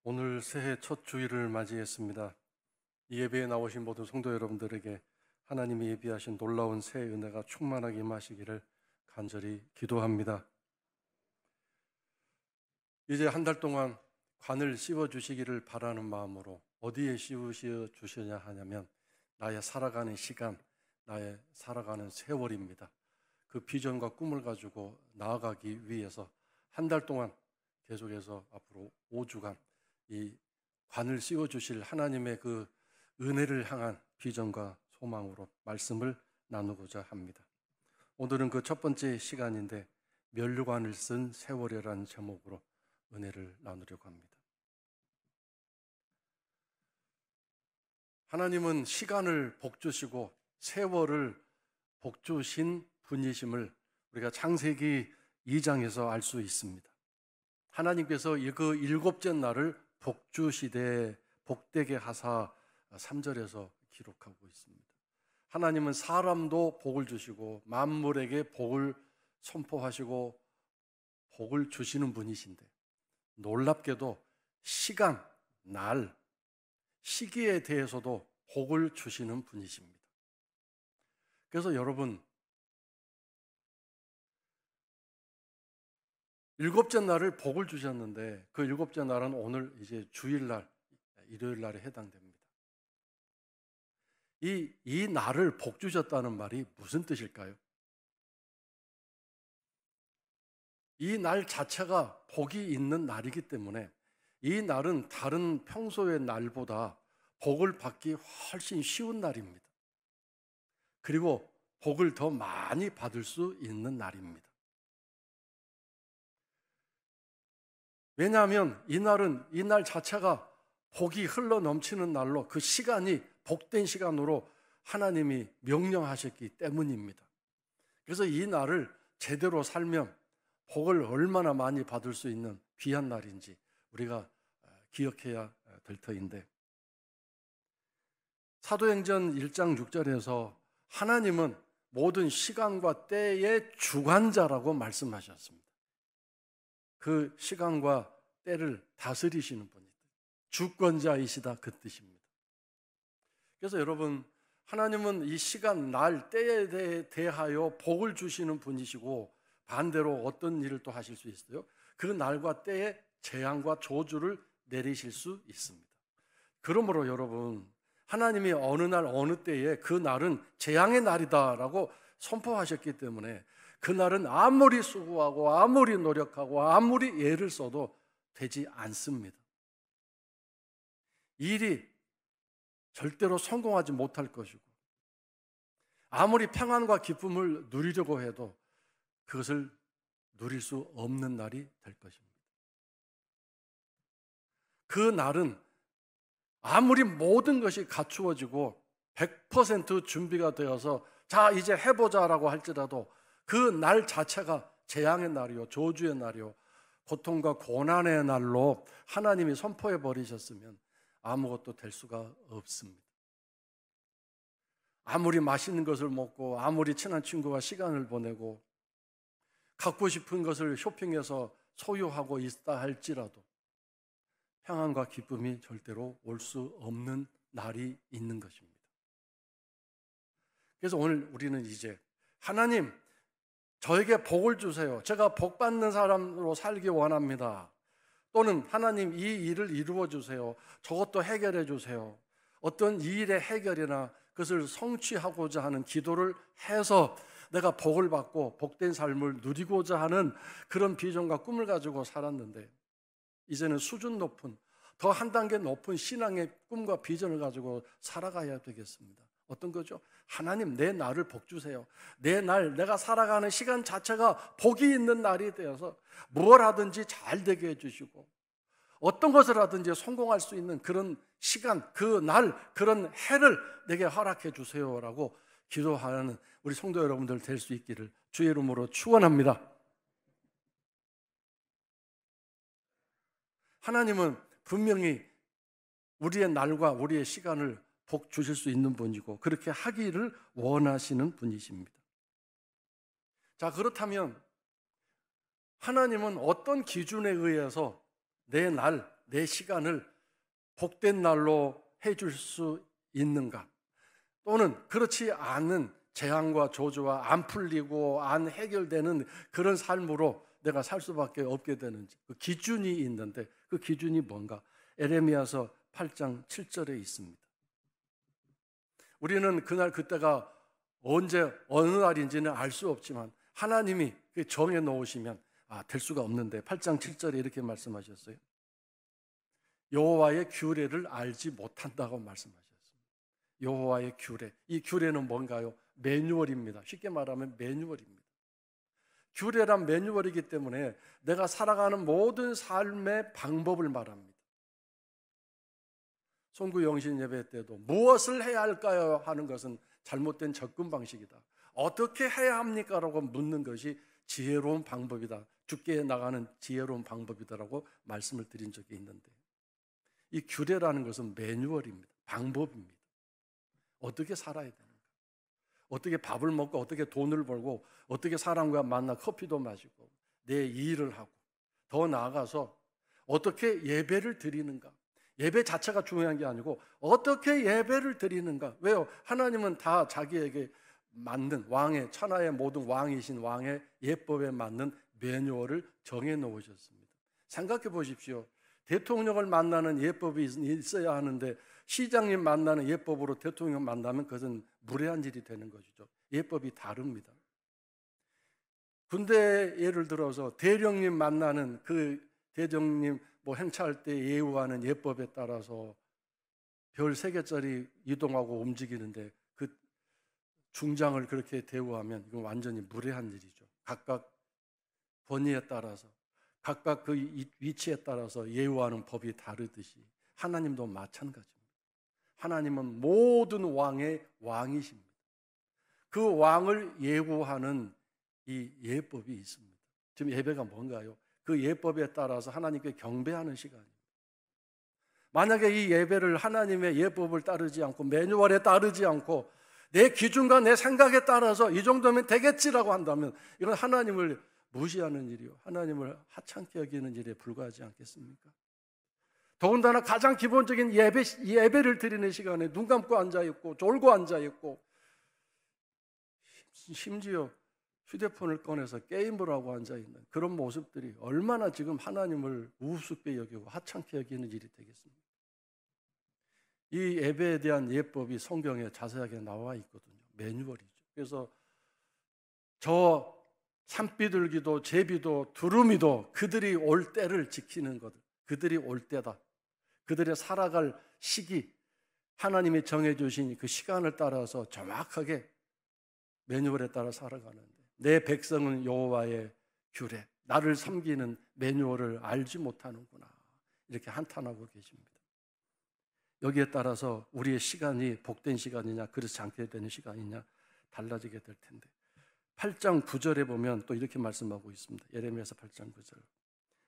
오늘 새해 첫 주일을 맞이했습니다. 이 예배에 나오신 모든 성도 여러분들에게 하나님이 예비하신 놀라운 새 은혜가 충만하게 임하시기를 간절히 기도합니다. 이제 한 달 동안 관을 씌워 주시기를 바라는 마음으로 어디에 씌워 주시냐 하냐면 나의 살아가는 시간, 나의 살아가는 세월입니다. 그 비전과 꿈을 가지고 나아가기 위해서 한 달 동안 계속해서 앞으로 5주간 이 관을 씌워 주실 하나님의 그 은혜를 향한 비전과 소망으로 말씀을 나누고자 합니다. 오늘은 그 첫 번째 시간인데 면류관을 쓴 세월이라는 제목으로 은혜를 나누려고 합니다. 하나님은 시간을 복주시고 세월을 복주신 분이심을 우리가 창세기 2장에서 알 수 있습니다. 하나님께서 그 일곱째 날을 복주시되 복되게 하사 3절에서 기록하고 있습니다. 하나님은 사람도 복을 주시고 만물에게 복을 선포하시고 복을 주시는 분이신데 놀랍게도 시간, 날, 시기에 대해서도 복을 주시는 분이십니다. 그래서 여러분, 일곱째 날을 복을 주셨는데 그 일곱째 날은 오늘 이제 주일날, 일요일 날에 해당됩니다. 이 날을 복 주셨다는 말이 무슨 뜻일까요? 이 날 자체가 복이 있는 날이기 때문에 이 날은 다른 평소의 날보다 복을 받기 훨씬 쉬운 날입니다. 그리고 복을 더 많이 받을 수 있는 날입니다. 왜냐하면 이 날 자체가 복이 흘러 넘치는 날로 그 시간이 복된 시간으로 하나님이 명령하셨기 때문입니다. 그래서 이 날을 제대로 살면 복을 얼마나 많이 받을 수 있는 귀한 날인지 우리가 기억해야 될 터인데 사도행전 1장 6절에서 하나님은 모든 시간과 때의 주관자라고 말씀하셨습니다. 그 시간과 때를 다스리시는 분이다. 주권자이시다 그 뜻입니다. 그래서 여러분 하나님은 이 시간, 날, 때에 대하여 복을 주시는 분이시고 반대로 어떤 일을 또 하실 수 있어요? 그 날과 때에 재앙과 저주를 내리실 수 있습니다. 그러므로 여러분 하나님이 어느 날 어느 때에 그 날은 재앙의 날이다라고 선포하셨기 때문에 그 날은 아무리 수고하고 아무리 노력하고 아무리 애를 써도 되지 않습니다. 일이 절대로 성공하지 못할 것이고 아무리 평안과 기쁨을 누리려고 해도 그것을 누릴 수 없는 날이 될 것입니다. 그 날은 아무리 모든 것이 갖추어지고 100% 준비가 되어서 자 이제 해보자라고 할지라도 그 날 자체가 재앙의 날이요 저주의 날이요 고통과 고난의 날로 하나님이 선포해 버리셨으면 아무것도 될 수가 없습니다. 아무리 맛있는 것을 먹고 아무리 친한 친구와 시간을 보내고 갖고 싶은 것을 쇼핑해서 소유하고 있다 할지라도 평안과 기쁨이 절대로 올 수 없는 날이 있는 것입니다. 그래서 오늘 우리는 이제 하나님 저에게 복을 주세요. 제가 복 받는 사람으로 살기 원합니다. 또는 하나님 이 일을 이루어 주세요. 저것도 해결해 주세요. 어떤 이 일의 해결이나 그것을 성취하고자 하는 기도를 해서 내가 복을 받고 복된 삶을 누리고자 하는 그런 비전과 꿈을 가지고 살았는데 이제는 수준 높은 더 한 단계 높은 신앙의 꿈과 비전을 가지고 살아가야 되겠습니다. 어떤 거죠? 하나님 내 날을 복 주세요. 내 날 내가 살아가는 시간 자체가 복이 있는 날이 되어서 무엇 하든지 잘 되게 해주시고 어떤 것을 하든지 성공할 수 있는 그런 시간, 그 날, 그런 해를 내게 허락해 주세요라고 기도하는 우리 성도 여러분들 될 수 있기를 주의 이름으로 축원합니다. 하나님은 분명히 우리의 날과 우리의 시간을 복 주실 수 있는 분이고 그렇게 하기를 원하시는 분이십니다. 자, 그렇다면 하나님은 어떤 기준에 의해서 내 날, 내 시간을 복된 날로 해줄 수 있는가? 또는 그렇지 않은 재앙과 저주와 안 풀리고 안 해결되는 그런 삶으로 내가 살 수밖에 없게 되는지, 그 기준이 있는데 그 기준이 뭔가? 에레미야서 8장 7절에 있습니다. 우리는 그날 그때가 언제 어느 날인지는 알 수 없지만 하나님이 정해 놓으시면 될 수가 없는데 8장 7절에 이렇게 말씀하셨어요. 여호와의 규례를 알지 못한다고 말씀하셨습니다. 여호와의 규례. 이 규례는 뭔가요? 매뉴얼입니다. 쉽게 말하면 매뉴얼입니다. 규례란 매뉴얼이기 때문에 내가 살아가는 모든 삶의 방법을 말합니다. 송구 영신 예배 때도 무엇을 해야 할까요? 하는 것은 잘못된 접근 방식이다. 어떻게 해야 합니까? 라고 묻는 것이 지혜로운 방법이다. 죽게 나가는 지혜로운 방법이다라고 말씀을 드린 적이 있는데, 이 규례라는 것은 매뉴얼입니다. 방법입니다. 어떻게 살아야 되는가? 어떻게 밥을 먹고 어떻게 돈을 벌고 어떻게 사람과 만나 커피도 마시고 내 일을 하고 더 나아가서 어떻게 예배를 드리는가? 예배 자체가 중요한 게 아니고 어떻게 예배를 드리는가? 왜요? 하나님은 다 자기에게 맞는 왕의 천하의 모든 왕이신 왕의 예법에 맞는 매뉴얼을 정해 놓으셨습니다. 생각해 보십시오. 대통령을 만나는 예법이 있어야 하는데 시장님 만나는 예법으로 대통령 만나면 그것은 무례한 일이 되는 것이죠. 예법이 다릅니다. 군대 예를 들어서 대령님 만나는 그 대령님 행차할 때 예우하는 예법에 따라서 별 3개짜리 이동하고 움직이는데 그 중장을 그렇게 대우하면 이건 완전히 무례한 일이죠. 각각 권위에 따라서 각각 그 위치에 따라서 예우하는 법이 다르듯이 하나님도 마찬가지입니다. 하나님은 모든 왕의 왕이십니다. 그 왕을 예우하는 이 예법이 있습니다. 지금 예배가 뭔가요? 그 예법에 따라서 하나님께 경배하는 시간입니다. 만약에 이 예배를 하나님의 예법을 따르지 않고 매뉴얼에 따르지 않고 내 기준과 내 생각에 따라서 이 정도면 되겠지라고 한다면 이건 하나님을 무시하는 일이요, 하나님을 하찮게 여기는 일에 불과하지 않겠습니까? 더군다나 가장 기본적인 예배를 드리는 시간에 눈 감고 앉아있고 졸고 앉아있고 심지어 휴대폰을 꺼내서 게임을 하고 앉아있는 그런 모습들이 얼마나 지금 하나님을 우습게 여기고 하찮게 여기는 일이 되겠습니까? 이 예배에 대한 예법이 성경에 자세하게 나와 있거든요. 매뉴얼이죠. 그래서 저 산비둘기도 제비도 두루미도 그들이 올 때를 지키는 것들, 그들이 올 때다. 그들의 살아갈 시기, 하나님이 정해주신 그 시간을 따라서 정확하게 매뉴얼에 따라 살아가는데 내 백성은 여호와의 규례, 나를 섬기는 매뉴얼을 알지 못하는구나 이렇게 한탄하고 계십니다. 여기에 따라서 우리의 시간이 복된 시간이냐 그렇지 않게 되는 시간이냐 달라지게 될 텐데 8장 9절에 보면 또 이렇게 말씀하고 있습니다. 예레미야서 8장 9절.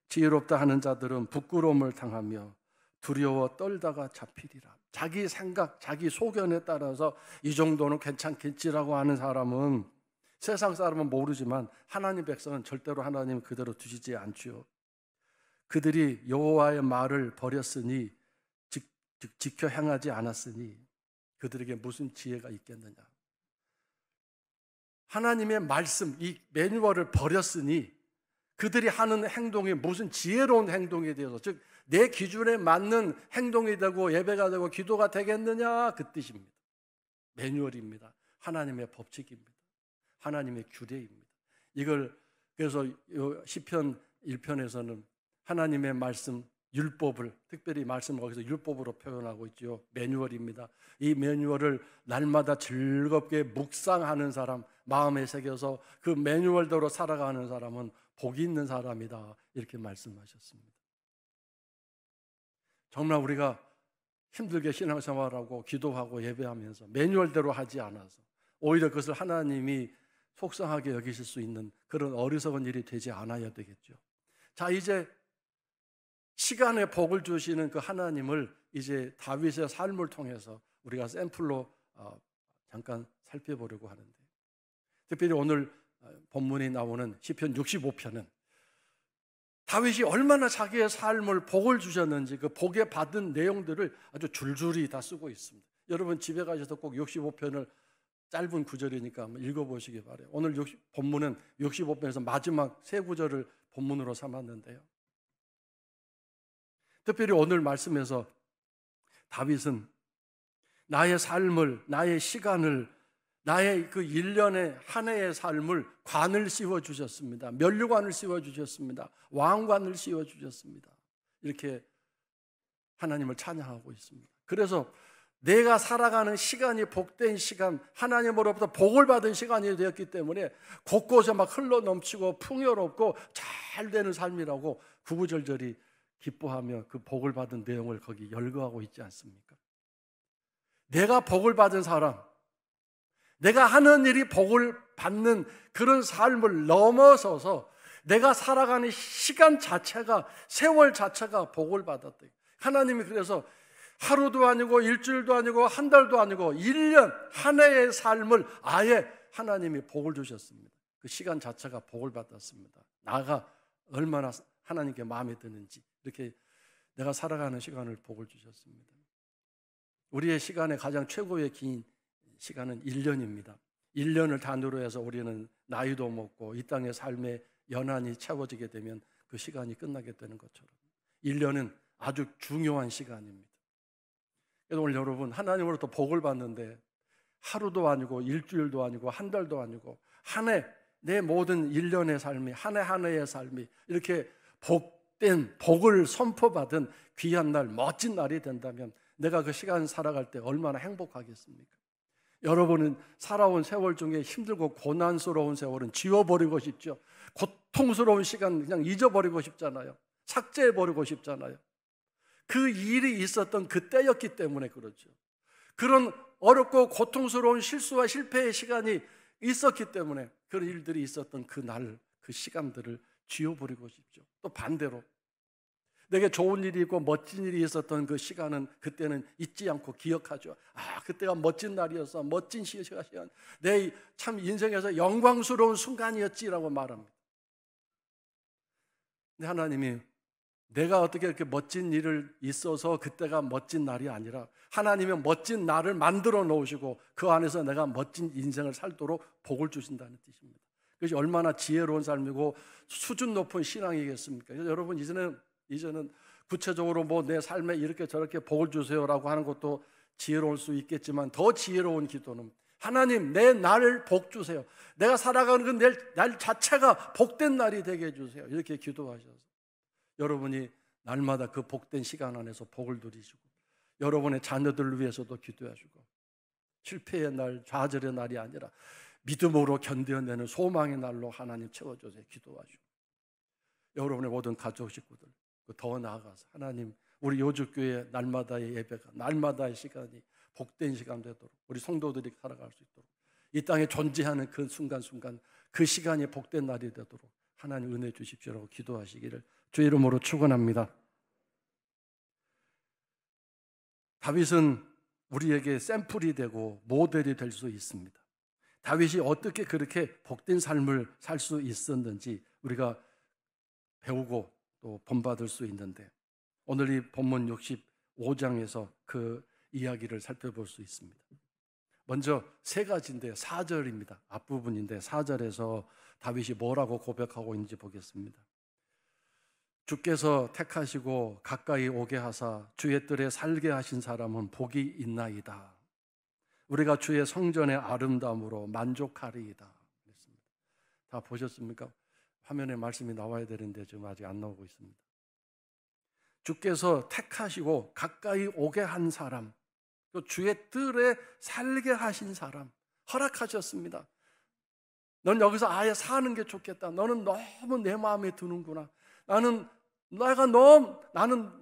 지혜롭다 하는 자들은 부끄러움을 당하며 두려워 떨다가 잡히리라. 자기 생각, 자기 소견에 따라서 이 정도는 괜찮겠지라고 하는 사람은, 세상 사람은 모르지만 하나님 백성은 절대로 하나님 그대로 두시지 않죠. 그들이 여호와의 말을 버렸으니 지켜 행하지 않았으니 그들에게 무슨 지혜가 있겠느냐. 하나님의 말씀, 이 매뉴얼을 버렸으니 그들이 하는 행동이 무슨 지혜로운 행동이 되어서, 즉 내 기준에 맞는 행동이 되고 예배가 되고 기도가 되겠느냐 그 뜻입니다. 매뉴얼입니다. 하나님의 법칙입니다. 하나님의 규례입니다. 이걸 그래서 시편 1편에서는 하나님의 말씀 율법을, 특별히 말씀을 거기서 율법으로 표현하고 있죠. 매뉴얼입니다. 이 매뉴얼을 날마다 즐겁게 묵상하는 사람, 마음에 새겨서 그 매뉴얼대로 살아가는 사람은 복이 있는 사람이다 이렇게 말씀하셨습니다. 정말 우리가 힘들게 신앙생활하고 기도하고 예배하면서 매뉴얼대로 하지 않아서 오히려 그것을 하나님이 속상하게 여기실 수 있는 그런 어리석은 일이 되지 않아야 되겠죠. 자, 이제 시간의 복을 주시는 그 하나님을 이제 다윗의 삶을 통해서 우리가 샘플로 잠깐 살펴보려고 하는데, 특별히 오늘 본문이 나오는 시편 65편은 다윗이 얼마나 자기의 삶을 복을 주셨는지 그 복에 받은 내용들을 아주 줄줄이 다 쓰고 있습니다. 여러분 집에 가셔서 꼭 65편을 짧은 구절이니까 한번 읽어보시기 바라요. 오늘 본문은 65편에서 마지막 세 구절을 본문으로 삼았는데요. 특별히 오늘 말씀에서 다윗은 나의 삶을, 나의 시간을, 나의 그 1년의 한 해의 삶을 관을 씌워주셨습니다. 면류관을 씌워주셨습니다. 왕관을 씌워주셨습니다. 이렇게 하나님을 찬양하고 있습니다. 그래서 내가 살아가는 시간이 복된 시간, 하나님으로부터 복을 받은 시간이 되었기 때문에 곳곳에 막 흘러넘치고 풍요롭고 잘 되는 삶이라고 구구절절히 기뻐하며 그 복을 받은 내용을 거기 열거하고 있지 않습니까? 내가 복을 받은 사람, 내가 하는 일이 복을 받는 그런 삶을 넘어서서 내가 살아가는 시간 자체가, 세월 자체가 복을 받았다. 하나님이 그래서 하루도 아니고 일주일도 아니고 한 달도 아니고 1년 한 해의 삶을 아예 하나님이 복을 주셨습니다. 그 시간 자체가 복을 받았습니다. 나가 얼마나 하나님께 마음에 드는지 이렇게 내가 살아가는 시간을 복을 주셨습니다. 우리의 시간의 가장 최고의 긴 시간은 1년입니다. 1년을 단위로 해서 우리는 나이도 먹고 이 땅의 삶의 연한이 채워지게 되면 그 시간이 끝나게 되는 것처럼 1년은 아주 중요한 시간입니다. 그래서 오늘 여러분 하나님으로부터 복을 받는데 하루도 아니고 일주일도 아니고 한 달도 아니고 한 해, 내 모든 1년의 삶이 한 해 한 해의 삶이 이렇게 복된 복을 선포받은 귀한 날, 멋진 날이 된다면 내가 그 시간 살아갈 때 얼마나 행복하겠습니까? 여러분은 살아온 세월 중에 힘들고 고난스러운 세월은 지워버리고 싶죠. 고통스러운 시간 그냥 잊어버리고 싶잖아요. 삭제해버리고 싶잖아요. 그 일이 있었던 그때였기 때문에 그렇죠. 그런 어렵고 고통스러운 실수와 실패의 시간이 있었기 때문에 그런 일들이 있었던 그 날, 그 시간들을 지워버리고 싶죠. 또 반대로 내게 좋은 일이 있고 멋진 일이 있었던 그 시간은 그때는 잊지 않고 기억하죠. 아, 그때가 멋진 날이었어. 멋진 시간. 내 참 인생에서 영광스러운 순간이었지라고 말합니다. 근데 하나님이 내가 어떻게 이렇게 멋진 일을 있어서 그때가 멋진 날이 아니라 하나님의 멋진 날을 만들어 놓으시고 그 안에서 내가 멋진 인생을 살도록 복을 주신다는 뜻입니다. 그것이 얼마나 지혜로운 삶이고 수준 높은 신앙이겠습니까? 여러분 이제는 구체적으로 뭐 내 삶에 이렇게 저렇게 복을 주세요라고 하는 것도 지혜로울 수 있겠지만 더 지혜로운 기도는 하나님 내 날을 복 주세요. 내가 살아가는 그 날 자체가 복된 날이 되게 해주세요. 이렇게 기도하셔서 여러분이 날마다 그 복된 시간 안에서 복을 누리시고 여러분의 자녀들을 위해서도 기도하시고 실패의 날, 좌절의 날이 아니라 믿음으로 견뎌내는 소망의 날로 하나님 채워주세요. 기도하시고 여러분의 모든 가족 식구들 더 나아가서 하나님 우리 요주교회 날마다의 예배가 날마다의 시간이 복된 시간 되도록 우리 성도들이 살아갈 수 있도록 이 땅에 존재하는 그 순간순간 그 시간이 복된 날이 되도록 하나님 은혜 주십시오라고 기도하시기를 주 이름으로 축원합니다. 다윗은 우리에게 샘플이 되고 모델이 될 수 있습니다. 다윗이 어떻게 그렇게 복된 삶을 살 수 있었는지 우리가 배우고 또 본받을 수 있는데 오늘 이 본문 65장에서 그 이야기를 살펴볼 수 있습니다. 먼저 세 가지인데 4절입니다. 앞부분인데 4절에서 다윗이 뭐라고 고백하고 있는지 보겠습니다. 주께서 택하시고 가까이 오게 하사 주의 뜰에 살게 하신 사람은 복이 있나이다. 우리가 주의 성전의 아름다움으로 만족하리이다. 그랬습니다. 다 보셨습니까? 화면에 말씀이 나와야 되는데 지금 아직 안 나오고 있습니다. 주께서 택하시고 가까이 오게 한 사람, 또 주의 뜰에 살게 하신 사람 허락하셨습니다. 넌 여기서 아예 사는 게 좋겠다. 너는 너무 내 마음에 드는구나. 나는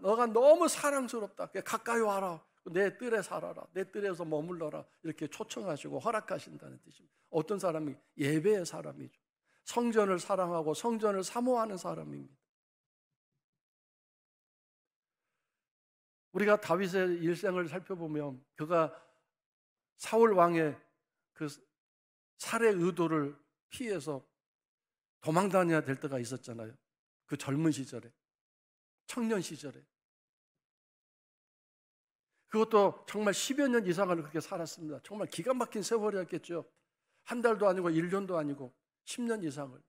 너가 너무 사랑스럽다. 가까이 와라. 내 뜰에 살아라. 내 뜰에서 머물러라. 이렇게 초청하시고 허락하신다는 뜻입니다. 어떤 사람이 예배의 사람이죠. 성전을 사랑하고 성전을 사모하는 사람입니다. 우리가 다윗의 일생을 살펴보면 그가 사울 왕의 그 살해 의도를 피해서 도망 다녀야 될 때가 있었잖아요. 그 젊은 시절에, 청년 시절에. 그것도 정말 10여 년 이상을 그렇게 살았습니다. 정말 기가 막힌 세월이었겠죠. 한 달도 아니고 1년도 아니고 10년 이상을.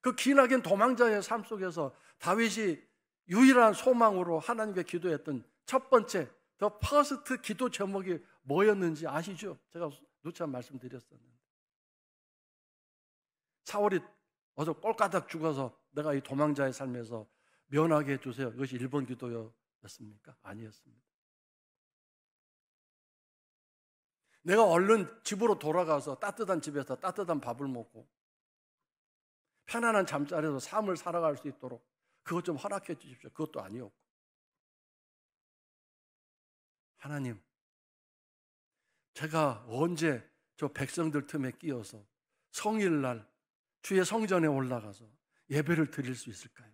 그 기나긴 도망자의 삶 속에서 다윗이 유일한 소망으로 하나님께 기도했던 첫 번째, 더 퍼스트 기도 제목이 뭐였는지 아시죠? 제가 누차 말씀드렸었는데, 사울이 어서 꼴까닥 죽어서 내가 이 도망자의 삶에서 면하게 해주세요. 이것이 1번 기도였습니까? 아니었습니다. 내가 얼른 집으로 돌아가서 따뜻한 집에서 따뜻한 밥을 먹고 편안한 잠자리에서 삶을 살아갈 수 있도록 그것 좀 허락해 주십시오. 그것도 아니었고, 하나님, 제가 언제 저 백성들 틈에 끼어서 성일날 주의 성전에 올라가서 예배를 드릴 수 있을까요?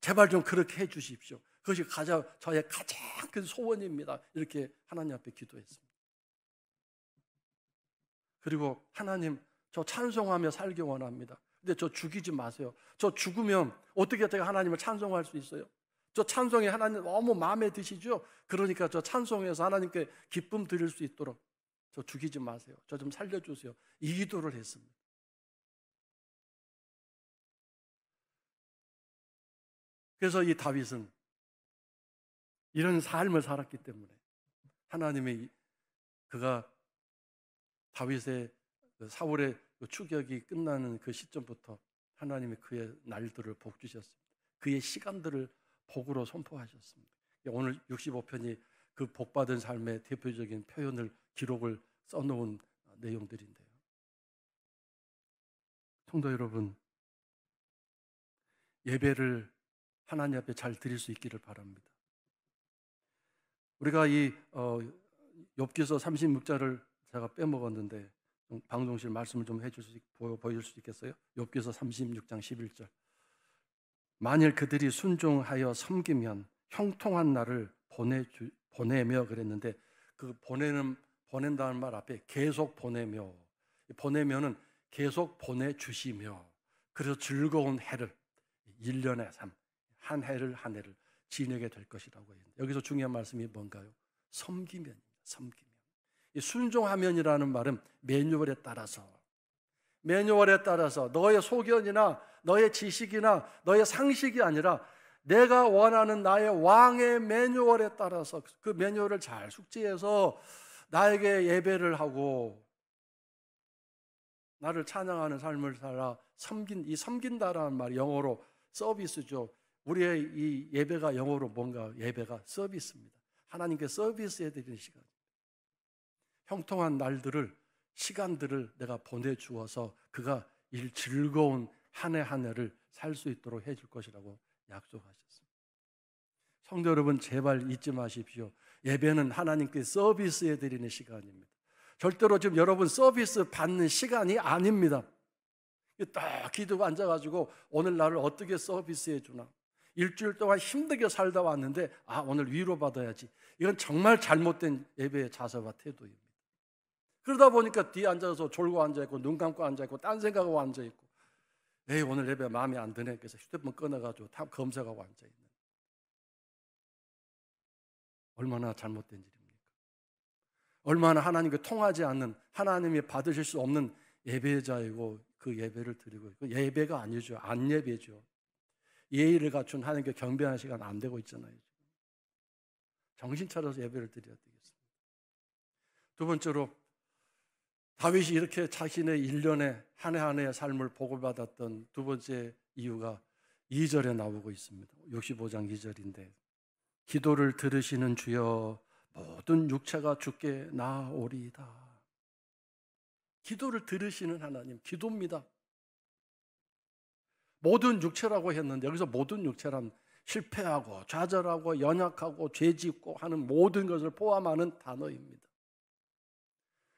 제발 좀 그렇게 해 주십시오. 그것이 저의 가장 큰 소원입니다. 이렇게 하나님 앞에 기도했습니다. 그리고 하나님, 저 찬송하며 살기 원합니다. 근데 저 죽이지 마세요. 저 죽으면 어떻게 제가 하나님을 찬송할 수 있어요? 저 찬송이 하나님 너무 마음에 드시죠? 그러니까 저 찬송에서 하나님께 기쁨 드릴 수 있도록 저 죽이지 마세요. 저 좀 살려주세요. 이 기도를 했습니다. 그래서 이 다윗은 이런 삶을 살았기 때문에 하나님의, 그가 다윗의 사울의 추격이 끝나는 그 시점부터 하나님이 그의 날들을 복 주셨습니다. 그의 시간들을 복으로 선포하셨습니다. 오늘 65편이 그 복받은 삶의 대표적인 표현을, 기록을 써놓은 내용들인데요. 성도 여러분, 예배를 하나님 앞에 잘 드릴 수 있기를 바랍니다. 우리가 이 욥기서 36절을 제가 빼먹었는데 방송실 말씀을 좀 보여줄 수 있겠어요? 욥기서 36장 11절. 만일 그들이 순종하여 섬기면 형통한 날을 보내며 그랬는데, 그 보낸다는 말 앞에 계속 보내며, 보내면은 계속 보내주시며, 그래서 즐거운 해를 1년에 3, 한 해를 한 해를 지내게 될 것이라고 했는데, 여기서 중요한 말씀이 뭔가요? 섬기면입니다. 섬기면. 이 순종하면이라는 말은 매뉴얼에 따라서 너의 소견이나 너의 지식이나 너의 상식이 아니라 내가 원하는 나의 왕의 매뉴얼에 따라서 그 매뉴얼을 잘 숙지해서 나에게 예배를 하고 나를 찬양하는 삶을 살아 이 섬긴다라는 말이 영어로 서비스죠. 우리의 이 예배가 영어로 뭔가, 예배가 서비스입니다. 하나님께 서비스해 드리는 시간. 형통한 날들을, 시간들을 내가 보내주어서 그가 즐거운 한 해 한 해를 살 수 있도록 해줄 것이라고 약속하셨습니다. 성도 여러분, 제발 잊지 마십시오. 예배는 하나님께 서비스해 드리는 시간입니다. 절대로 지금 여러분 서비스 받는 시간이 아닙니다. 딱 기도가 앉아가지고 오늘 나를 어떻게 서비스해 주나, 일주일 동안 힘들게 살다 왔는데 오늘 위로받아야지. 이건 정말 잘못된 예배의 자세와 태도입니다. 그러다 보니까 뒤에 앉아서 졸고 앉아있고 눈 감고 앉아있고 딴 생각하고 앉아있고, 오늘 예배 마음에 안 드네. 그래서 휴대폰 꺼내가지고 다 검색하고 앉아있는, 얼마나 잘못된 일입니까? 얼마나 하나님께 통하지 않는, 하나님이 받으실 수 없는 예배자이고 그 예배를 드리고, 그 예배가 아니죠. 안 예배죠. 예의를 갖춘 하나님께 경배하는 시간 안 되고 있잖아요. 정신 차려서 예배를 드려야 되겠습니다. 두 번째로, 다윗이 이렇게 자신의 1년에 한 해 한 해의 삶을 복을 받았던 두 번째 이유가 2절에 나오고 있습니다. 65장 2절인데, 기도를 들으시는 주여 모든 육체가 주께 나아오리이다. 기도를 들으시는 하나님, 기도입니다. 모든 육체라고 했는데 여기서 모든 육체란 실패하고 좌절하고 연약하고 죄짓고 하는 모든 것을 포함하는 단어입니다.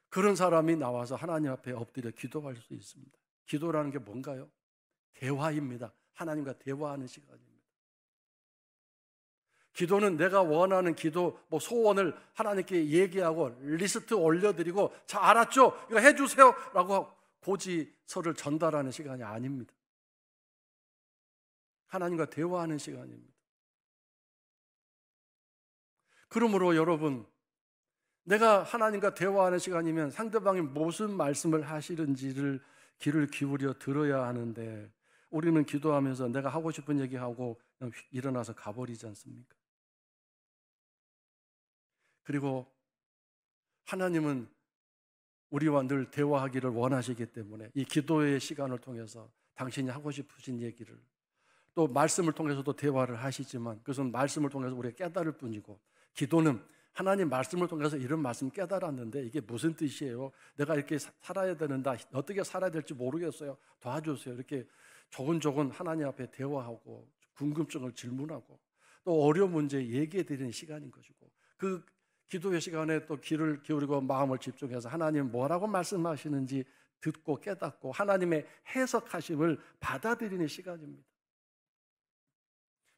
그런 사람이 나와서 하나님 앞에 엎드려 기도할 수 있습니다. 기도라는 게 뭔가요? 대화입니다. 하나님과 대화하는 시간입니다. 기도는 내가 원하는 기도, 소원을 하나님께 얘기하고 리스트 올려드리고, 자, 알았죠? 이거 해주세요 라고 고지서를 전달하는 시간이 아닙니다. 하나님과 대화하는 시간입니다. 그러므로 여러분, 내가 하나님과 대화하는 시간이면 상대방이 무슨 말씀을 하시는지를 귀를 기울여 들어야 하는데, 우리는 기도하면서 내가 하고 싶은 얘기하고 그냥 일어나서 가버리지 않습니까? 그리고 하나님은 우리와 늘 대화하기를 원하시기 때문에 이 기도의 시간을 통해서 당신이 하고 싶으신 얘기를, 또 말씀을 통해서도 대화를 하시지만 그것은 말씀을 통해서 우리가 깨달을 뿐이고, 기도는 하나님 말씀을 통해서 이런 말씀 깨달았는데 이게 무슨 뜻이에요? 내가 이렇게 살아야 되는데 어떻게 살아야 될지 모르겠어요. 도와주세요. 이렇게 조곤조곤 하나님 앞에 대화하고 궁금증을 질문하고 또 어려운 문제 얘기해 드리는 시간인 것이고, 그 기도의 시간에 또 귀를 기울이고 마음을 집중해서 하나님 뭐라고 말씀하시는지 듣고 깨닫고 하나님의 해석하심을 받아들이는 시간입니다.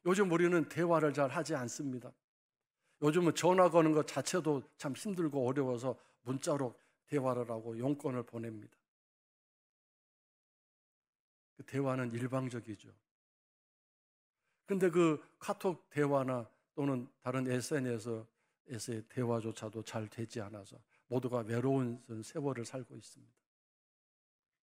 요즘 우리는 대화를 잘 하지 않습니다. 요즘은 전화 거는 것 자체도 참 힘들고 어려워서 문자로 대화를 하고 용건을 보냅니다. 그 대화는 일방적이죠. 근데 그 카톡 대화나 또는 다른 SNS에서의 대화조차도 잘 되지 않아서 모두가 외로운 세월을 살고 있습니다.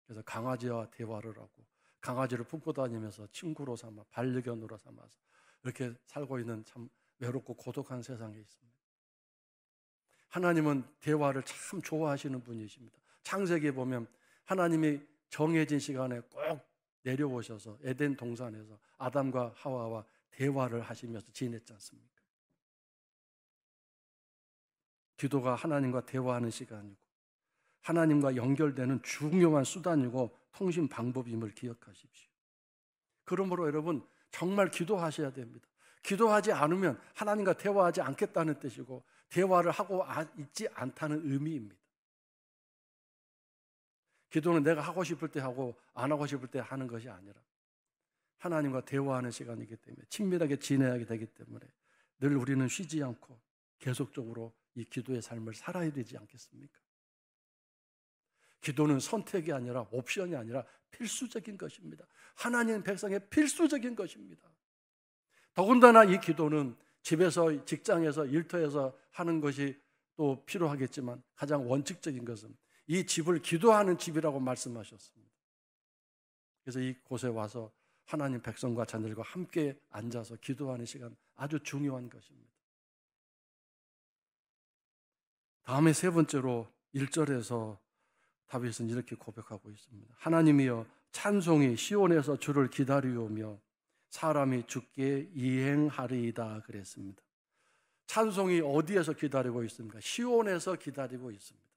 그래서 강아지와 대화를 하고 강아지를 품고 다니면서 친구로 삼아 반려견으로 삼아서 이렇게 살고 있는 참 외롭고 고독한 세상에 있습니다. 하나님은 대화를 참 좋아하시는 분이십니다. 창세기에 보면 하나님이 정해진 시간에 꼭 내려오셔서 에덴 동산에서 아담과 하와와 대화를 하시면서 지냈지 않습니까? 기도가 하나님과 대화하는 시간이고 하나님과 연결되는 중요한 수단이고 통신 방법임을 기억하십시오. 그러므로 여러분, 정말 기도하셔야 됩니다. 기도하지 않으면 하나님과 대화하지 않겠다는 뜻이고 대화를 하고 있지 않다는 의미입니다. 기도는 내가 하고 싶을 때 하고 안 하고 싶을 때 하는 것이 아니라 하나님과 대화하는 시간이기 때문에 친밀하게 지내야 되기 때문에 늘 우리는 쉬지 않고 계속적으로 이 기도의 삶을 살아야 되지 않겠습니까? 기도는 선택이 아니라 옵션이 아니라 필수적인 것입니다. 하나님 백성의 필수적인 것입니다. 더군다나 이 기도는 집에서, 직장에서, 일터에서 하는 것이 또 필요하겠지만 가장 원칙적인 것은 이 집을 기도하는 집이라고 말씀하셨습니다. 그래서 이곳에 와서 하나님 백성과 자녀들과 함께 앉아서 기도하는 시간 아주 중요한 것입니다. 다음에 세 번째로 1절에서 다윗은 이렇게 고백하고 있습니다. 하나님이여, 찬송이 시온에서 주를 기다리오며 사람이 주께 이행하리이다 그랬습니다. 찬송이 어디에서 기다리고 있습니까? 시온에서 기다리고 있습니다.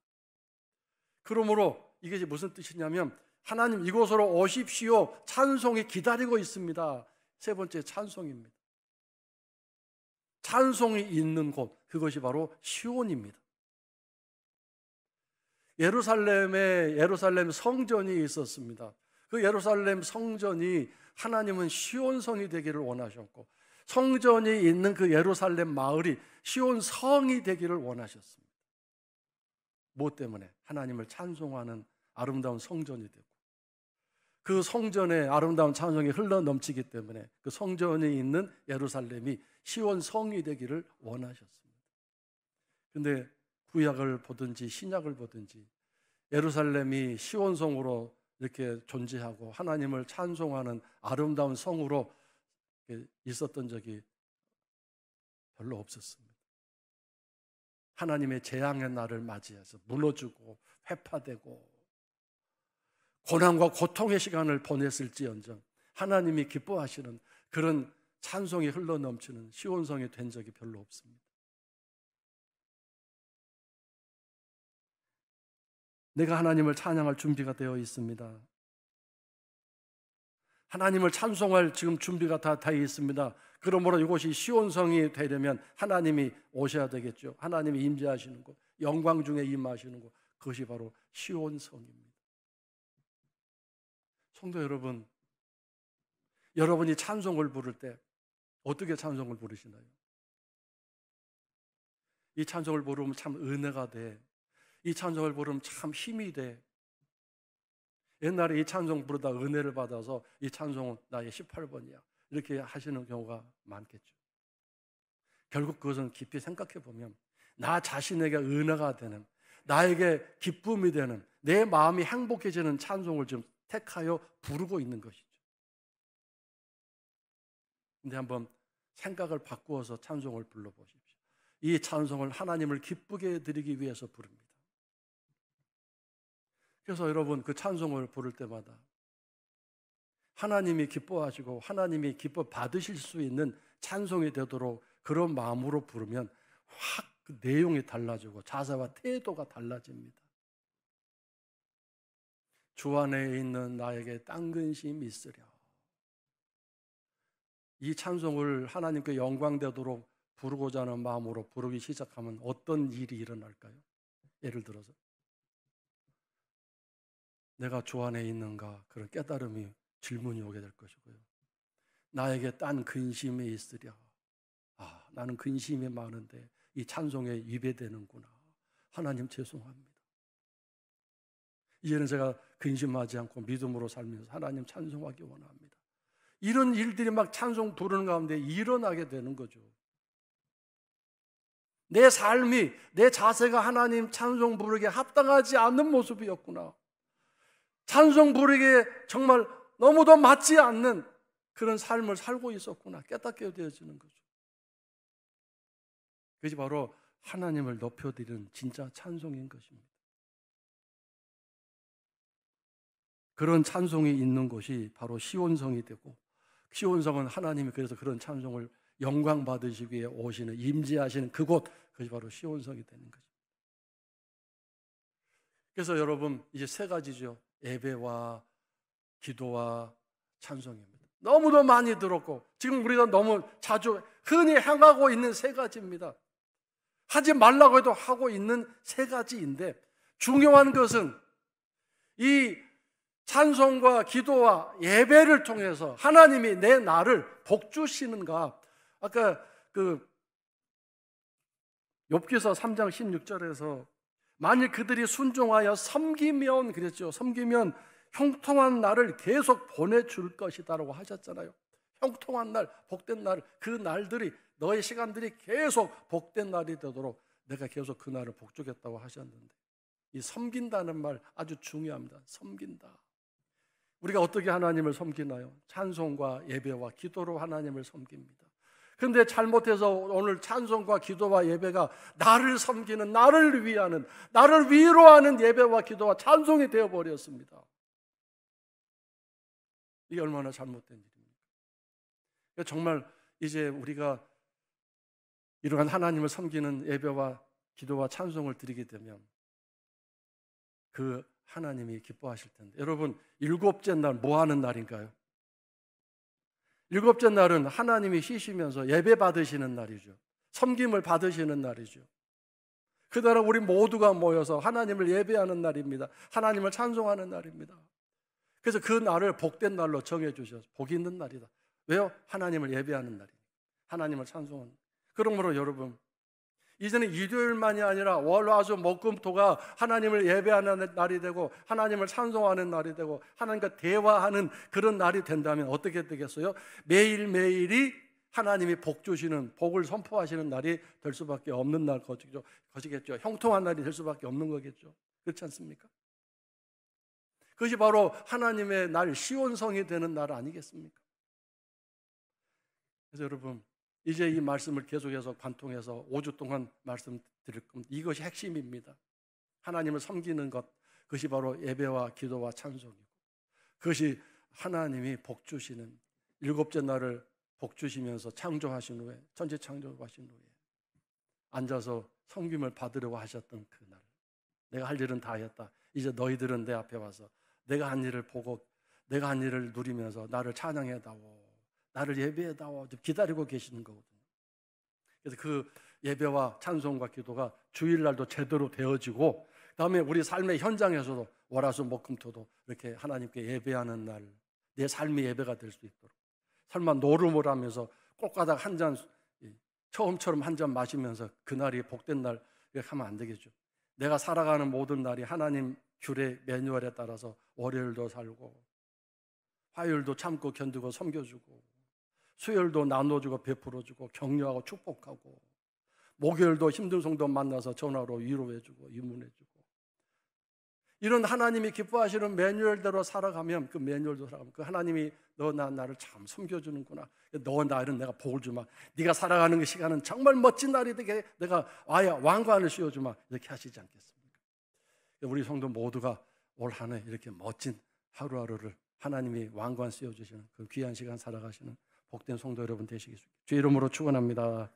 그러므로 이게 무슨 뜻이냐면 하나님 이곳으로 오십시오, 찬송이 기다리고 있습니다. 세 번째 찬송입니다. 찬송이 있는 곳, 그것이 바로 시온입니다. 예루살렘 성전이 있었습니다. 그 예루살렘 성전이 하나님은 시온성이 되기를 원하셨고 성전이 있는 그 예루살렘 마을이 시온성이 되기를 원하셨습니다. 무엇 때문에? 하나님을 찬송하는 아름다운 성전이 되고 그 성전에 아름다운 찬송이 흘러넘치기 때문에 그 성전이 있는 예루살렘이 시온성이 되기를 원하셨습니다. 그런데 구약을 보든지 신약을 보든지 예루살렘이 시온성으로 이렇게 존재하고 하나님을 찬송하는 아름다운 성으로 있었던 적이 별로 없었습니다. 하나님의 재앙의 날을 맞이해서 무너지고 회파되고 고난과 고통의 시간을 보냈을지언정 하나님이 기뻐하시는 그런 찬송이 흘러넘치는 시온성이 된 적이 별로 없습니다. 내가 하나님을 찬양할 준비가 되어 있습니다. 하나님을 찬송할 지금 준비가 다 되어 있습니다. 그러므로 이곳이 시온성이 되려면 하나님이 오셔야 되겠죠. 하나님이 임재하시는 곳, 영광 중에 임하시는 곳, 그것이 바로 시온성입니다. 성도 여러분, 여러분이 찬송을 부를 때 어떻게 찬송을 부르시나요? 이 찬송을 부르면 참 은혜가 돼. 이 찬송을 부르면 참 힘이 돼. 옛날에 이 찬송 부르다 은혜를 받아서 이 찬송은 나의 18번이야 이렇게 하시는 경우가 많겠죠. 결국 그것은 깊이 생각해 보면 나 자신에게 은혜가 되는, 나에게 기쁨이 되는, 내 마음이 행복해지는 찬송을 좀 택하여 부르고 있는 것이죠. 근데 한번 생각을 바꾸어서 찬송을 불러보십시오. 이 찬송을 하나님을 기쁘게 드리기 위해서 부릅니다. 그래서 여러분, 그 찬송을 부를 때마다 하나님이 기뻐하시고 하나님이 기뻐 받으실 수 있는 찬송이 되도록 그런 마음으로 부르면 확 그 내용이 달라지고 자세와 태도가 달라집니다. 주 안에 있는 나에게 딴 근심이 있으랴. 이 찬송을 하나님께 영광되도록 부르고자 하는 마음으로 부르기 시작하면 어떤 일이 일어날까요? 예를 들어서 내가 주 안에 있는가, 그런 깨달음이, 질문이 오게 될 것이고요. 나에게 딴 근심이 있으랴. 아, 나는 근심이 많은데 이 찬송에 위배되는구나. 하나님 죄송합니다. 이제는 제가 근심하지 않고 믿음으로 살면서 하나님 찬송하기 원합니다. 이런 일들이 막 찬송 부르는 가운데 일어나게 되는 거죠. 내 삶이, 내 자세가 하나님 찬송 부르기에 합당하지 않는 모습이었구나. 찬송 부르기에 정말 너무도 맞지 않는 그런 삶을 살고 있었구나. 깨닫게 되어지는 거죠. 그것이 바로 하나님을 높여드리는 진짜 찬송인 것입니다. 그런 찬송이 있는 곳이 바로 시온성이 되고, 시온성은 하나님이 그래서 그런 찬송을 영광 받으시기 위해 오시는, 임재하시는 그곳, 그것이 바로 시온성이 되는 것입니다. 그래서 여러분, 이제 세 가지죠. 예배와 기도와 찬송입니다. 너무도 많이 들었고 지금 우리가 너무 자주 흔히 행하고 있는 세 가지입니다. 하지 말라고 해도 하고 있는 세 가지인데, 중요한 것은 이 찬송과 기도와 예배를 통해서 하나님이 내 나를 복주시는가. 아까 그 욥기서 3장 16절에서 만일 그들이 순종하여 섬기면, 그랬죠. 섬기면 형통한 날을 계속 보내줄 것이다라고 하셨잖아요. 형통한 날, 복된 날, 그 날들이, 너의 시간들이 계속 복된 날이 되도록 내가 계속 그 날을 복주겠다고 하셨는데, 이 섬긴다는 말 아주 중요합니다. 섬긴다. 우리가 어떻게 하나님을 섬기나요? 찬송과 예배와 기도로 하나님을 섬깁니다. 그런데 잘못해서 오늘 찬송과 기도와 예배가 나를 섬기는, 나를 위하는, 나를 위로하는 예배와 기도와 찬송이 되어버렸습니다. 이게 얼마나 잘못된 일입니까? 정말 이제 우리가 이러한 하나님을 섬기는 예배와 기도와 찬송을 드리게 되면 그 하나님이 기뻐하실 텐데, 여러분, 일곱째 날 뭐 하는 날인가요? 일곱째 날은 하나님이 쉬시면서 예배 받으시는 날이죠. 섬김을 받으시는 날이죠. 그날은 우리 모두가 모여서 하나님을 예배하는 날입니다. 하나님을 찬송하는 날입니다. 그래서 그 날을 복된 날로 정해 주셔서 복이 있는 날이다. 왜요? 하나님을 예배하는 날이니까. 하나님을 찬송하는. 그러므로 여러분, 이제는 일요일만이 아니라 월, 화, 수, 목, 금, 토가 하나님을 예배하는 날이 되고 하나님을 찬송하는 날이 되고 하나님과 대화하는 그런 날이 된다면 어떻게 되겠어요? 매일매일이 하나님이 복 주시는, 복을 선포하시는 날이 될 수밖에 없는 날 것이겠죠. 형통한 날이 될 수밖에 없는 거겠죠. 그렇지 않습니까? 그것이 바로 하나님의 날, 시온성이 되는 날 아니겠습니까? 그래서 여러분, 이제 이 말씀을 계속해서 관통해서 5주 동안 말씀드릴 겁니다. 이것이 핵심입니다. 하나님을 섬기는 것, 그것이 바로 예배와 기도와 찬송이고, 그것이 하나님이 복 주시는, 일곱째 날을 복 주시면서 창조하신 후에, 천지 창조하신 후에 앉아서 섬김을 받으려고 하셨던 그날, 내가 할 일은 다 했다. 이제 너희들은 내 앞에 와서 내가 한 일을 보고 내가 한 일을 누리면서 나를 찬양해다오, 나를 예배해다오 기다리고 계시는 거거든요. 그래서 그 예배와 찬송과 기도가 주일날도 제대로 되어지고, 그다음에 우리 삶의 현장에서도 월화수목금토도 이렇게 하나님께 예배하는 날, 내 삶의 예배가 될 수 있도록. 설마 노름을 하면서 꽃가닥 한 잔, 처음처럼 한 잔 마시면서 그날이 복된 날 이렇게 하면 안 되겠죠. 내가 살아가는 모든 날이 하나님 귤의 매뉴얼에 따라서 월요일도 살고 화요일도 참고 견디고 섬겨주고 수요일도 나눠주고 베풀어주고 격려하고 축복하고, 목요일도 힘든 성도 만나서 전화로 위로해주고 유문해주고, 이런 하나님이 기뻐하시는 매뉴얼대로 살아가면, 그 매뉴얼도 살아가면 그 하나님이 너 나를 참 섬겨주는구나, 너 나를 내가 복을 주마, 네가 살아가는 그 시간은 정말 멋진 날이 되게 내가 왕관을 씌워주마, 이렇게 하시지 않겠습니까? 우리 성도 모두가 올 한 해 이렇게 멋진 하루하루를 하나님이 왕관 씌워주시는 그 귀한 시간 살아가시는 복된 성도 여러분 되시겠습니다. 주의 이름으로 축원합니다.